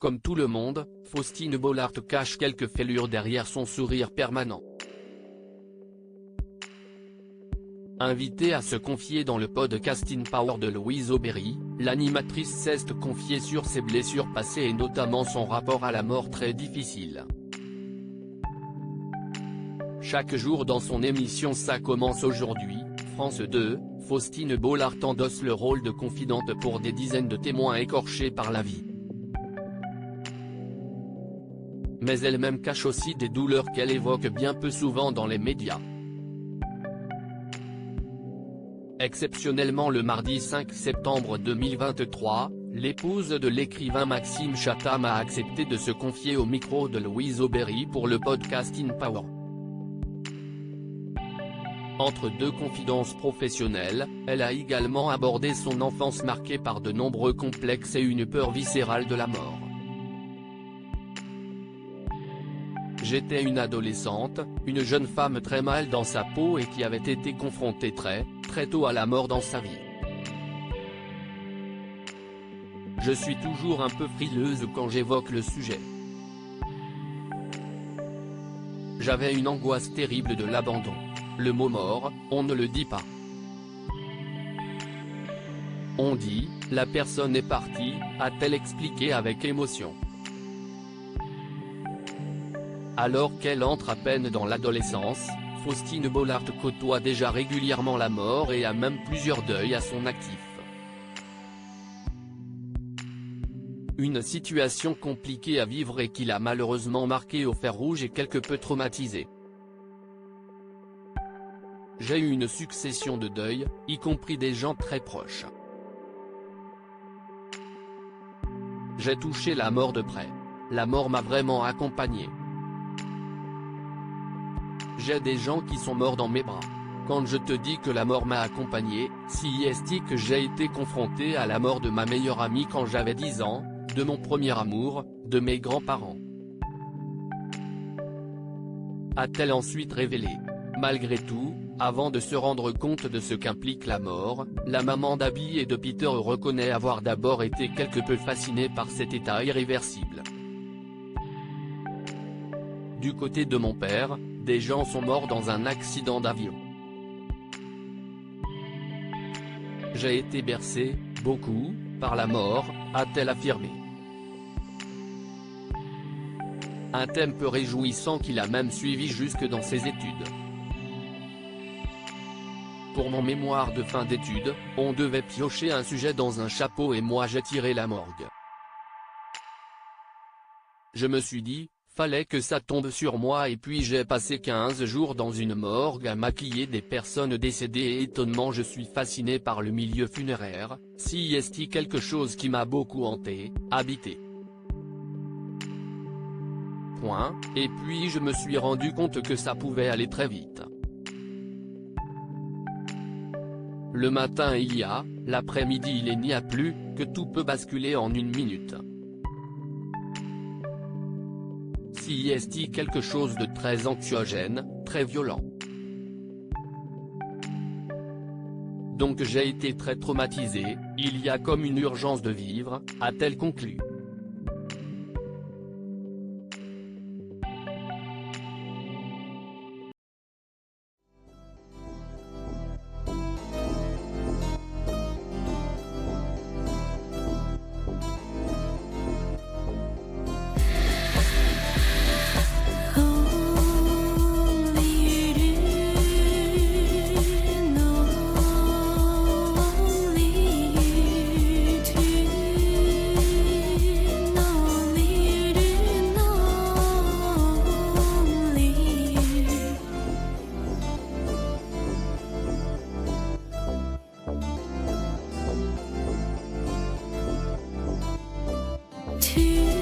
comme tout le monde, Faustine Bollaert cache quelques fêlures derrière son sourire permanent. Invitée à se confier dans le podcast In Power de Louise Aubéry, l'animatrice s'est confiée sur ses blessures passées et notamment son rapport à la mort très difficile. Chaque jour dans son émission Ça commence aujourd'hui, France 2, Faustine Bollaert endosse le rôle de confidente pour des dizaines de témoins écorchés par la vie. Mais elle-même cache aussi des douleurs qu'elle évoque bien peu souvent dans les médias. Exceptionnellement le mardi 5 septembre 2023, l'épouse de l'écrivain Maxime Chatham a accepté de se confier au micro de Louise Aubéry pour le podcast In Power. Entre deux confidences professionnelles, elle a également abordé son enfance marquée par de nombreux complexes et une peur viscérale de la mort. J'étais une adolescente, une jeune femme très mal dans sa peau et qui avait été confrontée très tôt à la mort dans sa vie. Je suis toujours un peu frileuse quand j'évoque le sujet. J'avais une angoisse terrible de l'abandon. Le mot mort, on ne le dit pas. On dit, la personne est partie, a-t-elle expliqué avec émotion. Alors qu'elle entre à peine dans l'adolescence, Faustine Bollaert côtoie déjà régulièrement la mort et a même plusieurs deuils à son actif. Une situation compliquée à vivre et qui l'a malheureusement marquée au fer rouge et quelque peu traumatisée. J'ai eu une succession de deuils, y compris des gens très proches. J'ai touché la mort de près. La mort m'a vraiment accompagné. J'ai des gens qui sont morts dans mes bras. Quand je te dis que la mort m'a accompagné, si est que j'ai été confronté à la mort de ma meilleure amie quand j'avais 10 ans, de mon premier amour, de mes grands-parents. A-t-elle ensuite révélé. Malgré tout, avant de se rendre compte de ce qu'implique la mort, la maman d'Abby et de Peter reconnaît avoir d'abord été quelque peu fascinée par cet état irréversible. Du côté de mon père, des gens sont morts dans un accident d'avion. J'ai été bercé, beaucoup, par la mort, a-t-elle affirmé. Un thème peu réjouissant qui l'a même suivi jusque dans ses études. Pour mon mémoire de fin d'études, on devait piocher un sujet dans un chapeau et moi j'ai tiré la morgue. Je me suis dit, fallait que ça tombe sur moi et puis j'ai passé 15 jours dans une morgue à maquiller des personnes décédées et étonnement je suis fasciné par le milieu funéraire, si est quelque chose qui m'a beaucoup hanté, habité. Point, et puis je me suis rendu compte que ça pouvait aller très vite. Le matin il y a, l'après-midi il n'y a plus, que tout peut basculer en une minute. Si est quelque chose de très anxiogène, très violent. Donc j'ai été très traumatisé, il y a comme une urgence de vivre, a-t-elle conclu. To